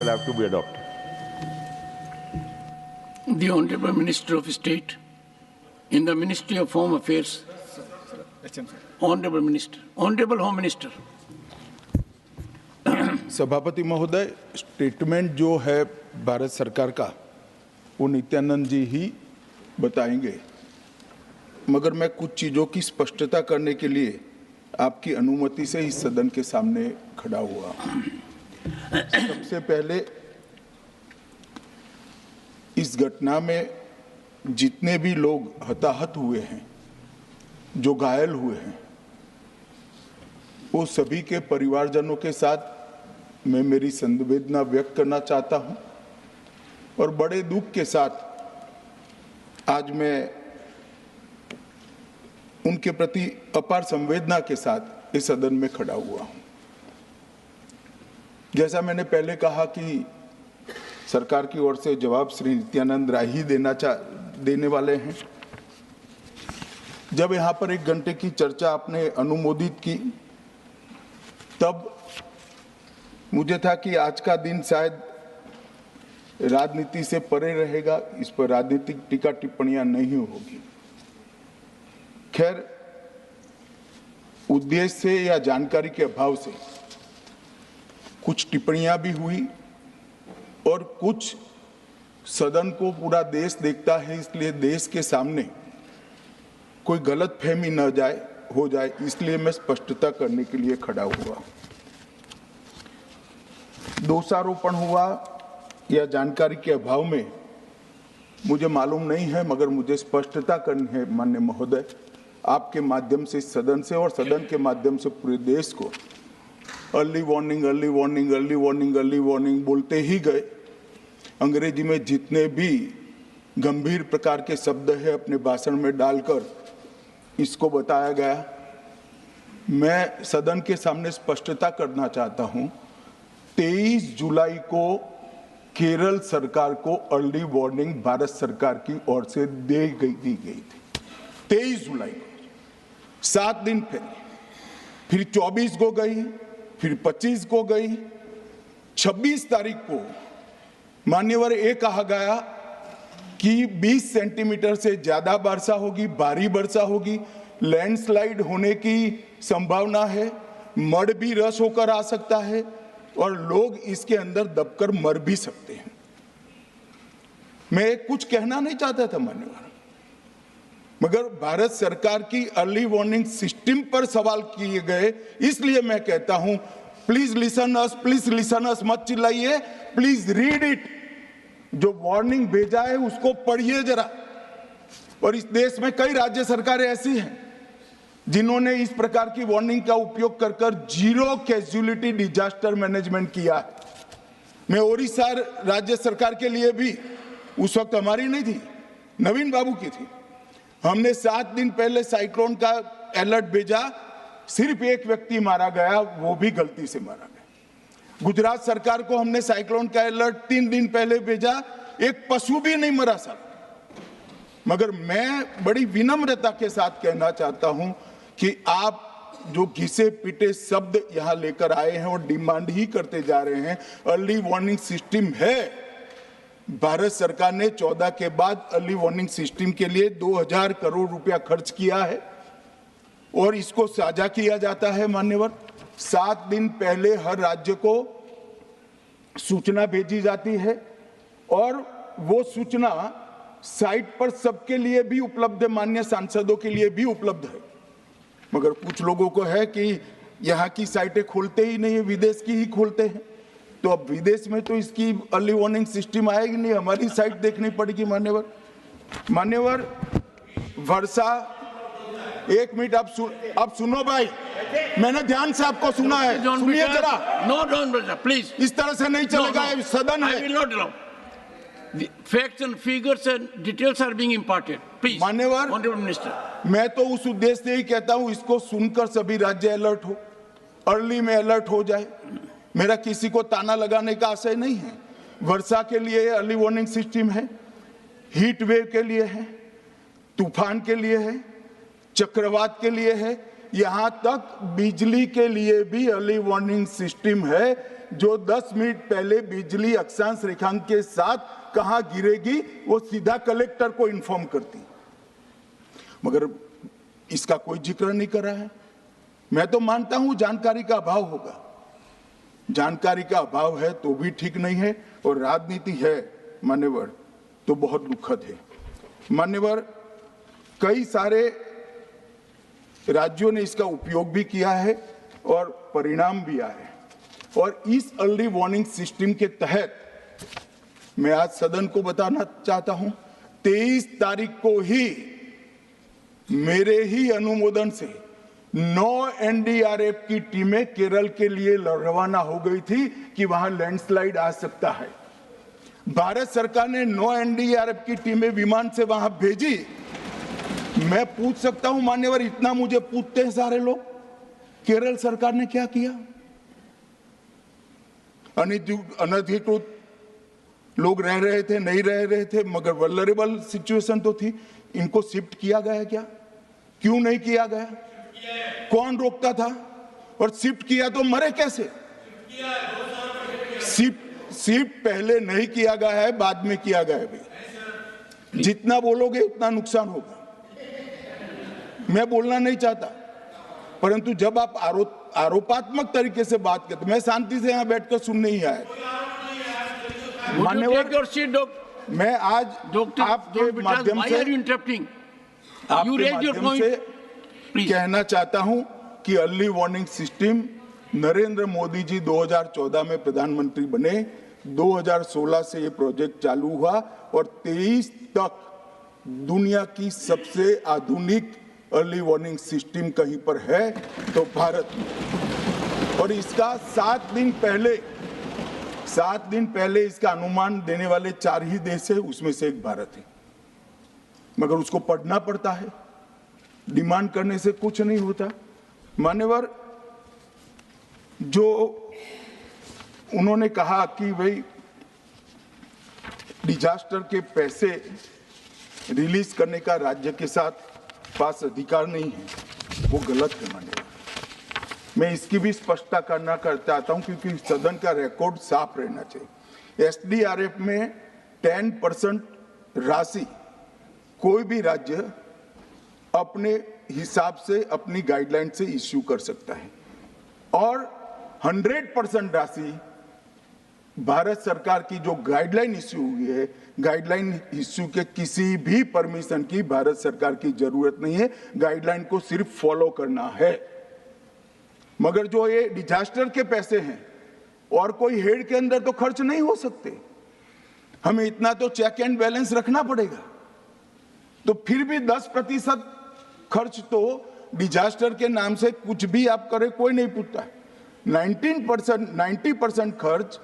will have to be adopted. The Honorable Minister of State in the Ministry of Home Affairs. Honorable Minister, Honorable Home Minister. सभापति महोदय, statement जो है भारत सरकार का वो नित्यानंद जी ही बताएंगे, मगर मैं कुछ चीज़ों की स्पष्टता करने के लिए आपकी अनुमति से इस सदन के सामने खड़ा हुआ। सबसे पहले इस घटना में जितने भी लोग हताहत हुए हैं, जो घायल हुए हैं, वो सभी के परिवारजनों के साथ मैं मेरी संवेदना व्यक्त करना चाहता हूं और बड़े दुख के साथ आज मैं उनके प्रति अपार संवेदना के साथ इस सदन में खड़ा हुआ हूं। जैसा मैंने पहले कहा कि सरकार की ओर से जवाब श्री नित्यानंद राय ही देने वाले हैं। जब यहाँ पर 1 घंटे की चर्चा आपने अनुमोदित की, तब मुझे था कि आज का दिन शायद राजनीति से परे रहेगा, इस पर राजनीतिक टीका टिप्पणियां नहीं होगी। खैर, उद्देश्य से या जानकारी के अभाव से कुछ टिप्पणियां भी हुई और कुछ सदन को पूरा देश देखता है, इसलिए देश के सामने कोई गलतफहमी न हो जाए, इसलिए मैं स्पष्टता करने के लिए खड़ा हुआ। दोषारोपण हुआ या जानकारी के अभाव में मुझे मालूम नहीं है, मगर मुझे स्पष्टता करनी है माननीय महोदय, आपके माध्यम से सदन से और सदन के माध्यम से पूरे देश को। Early warning early warning early warning early warning बोलते ही गए। अंग्रेजी में जितने भी गंभीर प्रकार के शब्द है अपने भाषण में डालकर इसको बताया गया। मैं सदन के सामने स्पष्टता करना चाहता हूं, 23 जुलाई को केरल सरकार को अर्ली वार्निंग भारत सरकार की ओर से दी गई थी। 23 जुलाई को 7 दिन पहले, फिर 24 को गई, फिर 25 को गई, 26 तारीख को मान्यवर ये कहा गया कि 20 सेंटीमीटर से ज्यादा वर्षा होगी, भारी वर्षा होगी, लैंडस्लाइड होने की संभावना है, मड भी रस होकर आ सकता है और लोग इसके अंदर दबकर मर भी सकते हैं। मैं कुछ कहना नहीं चाहता था मान्यवर, मगर भारत सरकार की अर्ली वार्निंग सिस्टम पर सवाल किए गए, इसलिए मैं कहता हूं प्लीज लिसन अस, मत चिल्लाइए, प्लीज रीड इट। जो वार्निंग भेजा है उसको पढ़िए जरा। और इस देश में कई राज्य सरकारें ऐसी हैं जिन्होंने इस प्रकार की वार्निंग का उपयोग कर जीरो कैजुअलिटी डिजास्टर मैनेजमेंट किया है। मैं ओडिशा राज्य सरकार के लिए भी, उस वक्त हमारी नहीं थी, नवीन बाबू की थी, हमने 7 दिन पहले साइक्लोन का अलर्ट भेजा, सिर्फ 1 व्यक्ति मारा गया, वो भी गलती से मारा गया। गुजरात सरकार को हमने साइक्लोन का अलर्ट 3 दिन पहले भेजा, एक पशु भी नहीं मरा साहब। मगर मैं बड़ी विनम्रता के साथ कहना चाहता हूं कि आप जो घिसे पिटे शब्द यहां लेकर आए हैं और डिमांड ही करते जा रहे हैं, अर्ली वार्निंग सिस्टम है। भारत सरकार ने 14 के बाद अर्ली वार्निंग सिस्टम के लिए 2000 करोड़ रुपया खर्च किया है और इसको साझा किया जाता है मान्यवर। 7 दिन पहले हर राज्य को सूचना भेजी जाती है और वो सूचना साइट पर सबके लिए भी उपलब्ध है, माननीय सांसदों के लिए भी उपलब्ध है। मगर कुछ लोगों को है कि यहाँ की साइटें खोलते ही नहीं है, विदेश की ही खोलते हैं। तो अब विदेश में तो इसकी अर्ली वार्निंग सिस्टम आएगी नहीं, हमारी साइट देखनी पड़ेगी मान्यवर। वर्षा, 1 मिनट आप सुनो भाई, मैंने ध्यान से आपको सुना है, सुनिए जरा। नो प्लीज, इस तरह से नहीं चलेगा, सदन है। I will not allow. The facts and figures and details are being imparted. Please, मान्यवर, Honorable Minister. मैं तो उस उद्देश्य से ही कहता हूं इसको सुनकर सभी राज्य अलर्ट हो, अर्ली में अलर्ट हो जाए। मेरा किसी को ताना लगाने का आशय नहीं है। वर्षा के लिए अर्ली वार्निंग सिस्टम है, हीट वेव के लिए है, तूफान के लिए है, चक्रवात के लिए है, यहां तक बिजली के लिए भी अर्ली वार्निंग सिस्टम है जो 10 मिनट पहले बिजली अक्षांश रेखांक के साथ कहां गिरेगी वो सीधा कलेक्टर को इन्फॉर्म करती, मगर इसका कोई जिक्र नहीं कर रहा है। मैं तो मानता हूं जानकारी का अभाव होगा, जानकारी का अभाव है तो भी ठीक नहीं है, और राजनीति है मान्यवर तो बहुत दुखद है। मान्यवर, कई सारे राज्यों ने इसका उपयोग भी किया है और परिणाम भी आए हैं, और इस अर्ली वार्निंग सिस्टम के तहत मैं आज सदन को बताना चाहता हूं, 23 तारीख को ही मेरे ही अनुमोदन से 9 एनडीआरएफ की टीमें केरल के लिए रवाना हो गई थी कि वहां लैंडस्लाइड आ सकता है। भारत सरकार ने 9 एनडीआरएफ की टीमें विमान से वहां भेजी। मैं पूछ सकता हूं मान्यवर, इतना मुझे पूछते हैं सारे लोग, केरल सरकार ने क्या किया? अनधिकृत लोग रह रहे थे, नहीं रह रहे थे, मगर वल्नरेबल सिचुएशन तो थी। इनको शिफ्ट किया गया क्या? क्यों नहीं किया गया? कौन रोकता था? और शिफ्ट किया तो मरे कैसे? शिफ्ट पहले नहीं किया गया है, बाद में किया गया है। जितना बोलोगे उतना नुकसान होगा। मैं बोलना नहीं चाहता, परंतु जब आप आरोपात्मक तरीके से बात करते, मैं शांति से यहां बैठकर सुनने ही आया। मान्यवर, मैं आज आपके माध्यम से कहना चाहता हूं कि early warning system Narendra Modi ji 2014 में प्रधानमंत्री बने, 2016 से ये प्रोजेक्ट चालू हुआ और 23 तक दुनिया की सबसे आधुनिक अर्ली वार्निंग सिस्टम कहीं पर है तो भारत में। और इसका 7 दिन पहले इसका अनुमान देने वाले 4 ही देश है, उसमें से एक भारत है। मगर उसको पढ़ना पड़ता है, डिमांड करने से कुछ नहीं होता। मान्यवर, जो उन्होंने कहा कि भाई डिजास्टर के पैसे रिलीज करने का राज्य के साथ पास अधिकार नहीं है, वो गलत है। मान्यवर, मैं इसकी भी स्पष्टता करना चाहता हूं क्योंकि सदन का रिकॉर्ड साफ रहना चाहिए। एसडीआरएफ में 10% राशि कोई भी राज्य अपने हिसाब से, अपनी गाइडलाइन से इश्यू कर सकता है, और 100% राशि भारत सरकार की जो गाइडलाइन इश्यू हुई है, गाइडलाइन इश्यू के किसी भी परमिशन की भारत सरकार की जरूरत नहीं है, गाइडलाइन को सिर्फ फॉलो करना है। मगर जो ये डिजास्टर के पैसे हैं और कोई हेड के अंदर तो खर्च नहीं हो सकते, हमें इतना तो चेक एंड बैलेंस रखना पड़ेगा। तो फिर भी 10% खर्च तो डिजास्टर के नाम से कुछ भी आप करें कोई नहीं पूछता है। 90% खर्च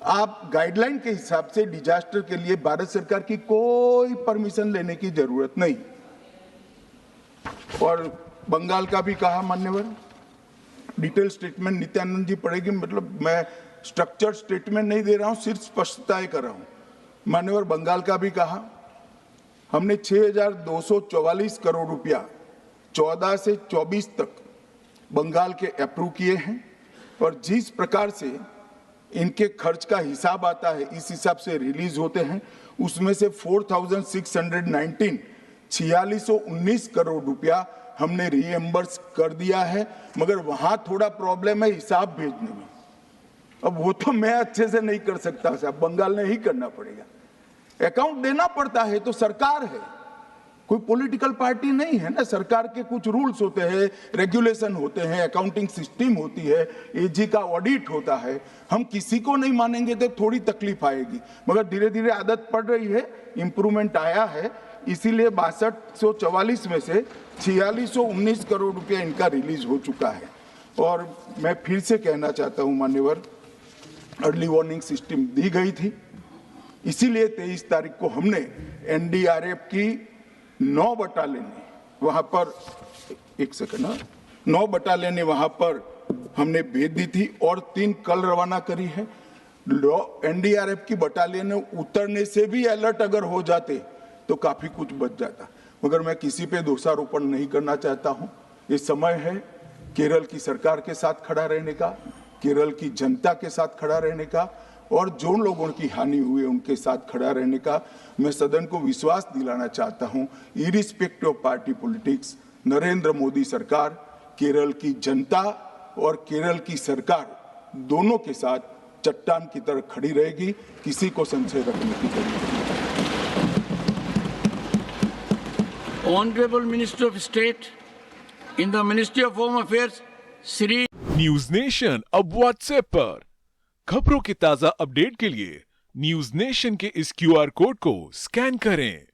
आप गाइडलाइन के हिसाब से डिजास्टर के लिए भारत सरकार की कोई परमिशन लेने की जरूरत नहीं। और बंगाल का भी कहा मान्यवर, डिटेल स्टेटमेंट नित्यानंद जी पढ़ेगी, मतलब मैं स्ट्रक्चर्ड स्टेटमेंट नहीं दे रहा हूं, सिर्फ स्पष्टताएं कर रहा हूं। मान्यवर, बंगाल का भी कहा, हमने 6,244 करोड़ रुपया 14 से 24 तक बंगाल के अप्रूव किए हैं, और जिस प्रकार से इनके खर्च का हिसाब आता है इस हिसाब से रिलीज होते हैं। उसमें से 4619 करोड़ रुपया हमने रीएम्बर्स कर दिया है, मगर वहां थोड़ा प्रॉब्लम है हिसाब भेजने में। अब वो तो मैं अच्छे से नहीं कर सकता साहब, बंगाल ने ही करना पड़ेगा। अकाउंट देना पड़ता है तो सरकार है, कोई पॉलिटिकल पार्टी नहीं है ना। सरकार के कुछ रूल्स होते हैं, रेगुलेशन होते हैं, अकाउंटिंग सिस्टम होती है, एजी का ऑडिट होता है। हम किसी को नहीं मानेंगे तो थोड़ी तकलीफ आएगी, मगर धीरे धीरे आदत पड़ रही है, इंप्रूवमेंट आया है। इसीलिए 6244 में से 4619 करोड़ रुपया इनका रिलीज हो चुका है। और मैं फिर से कहना चाहता हूं मान्यवर, अर्ली वार्निंग सिस्टम दी गई थी, इसीलिए 23 तारीख को हमने एनडीआरएफ की 9 बटालियन वहां पर, 9 बटालियन वहां पर हमने भेज दी थी और 3 कल रवाना करी है। एनडीआरएफ की बटालियन उतरने से भी अलर्ट अगर हो जाते तो काफी कुछ बच जाता, मगर मैं किसी पे दोषारोपण नहीं करना चाहता हूं। ये समय है केरल की सरकार के साथ खड़ा रहने का, केरल की जनता के साथ खड़ा रहने का और जो लोगों की हानि हुई है उनके साथ खड़ा रहने का मैं सदन को विश्वास दिलाना चाहता हूं। Irrespective of party politics, Narendra Modi सरकार केरल की जनता और केरल की सरकार दोनों के साथ चट्टान की तरह खड़ी रहेगी, किसी को संशय रखने की जरूरत नहीं। Honorable Minister of State in the Ministry of Home Affairs, Shri news nation अब व्हाट्सएप पर खबरों के ताजा अपडेट के लिए न्यूज नेशन के इस QR कोड को स्कैन करें।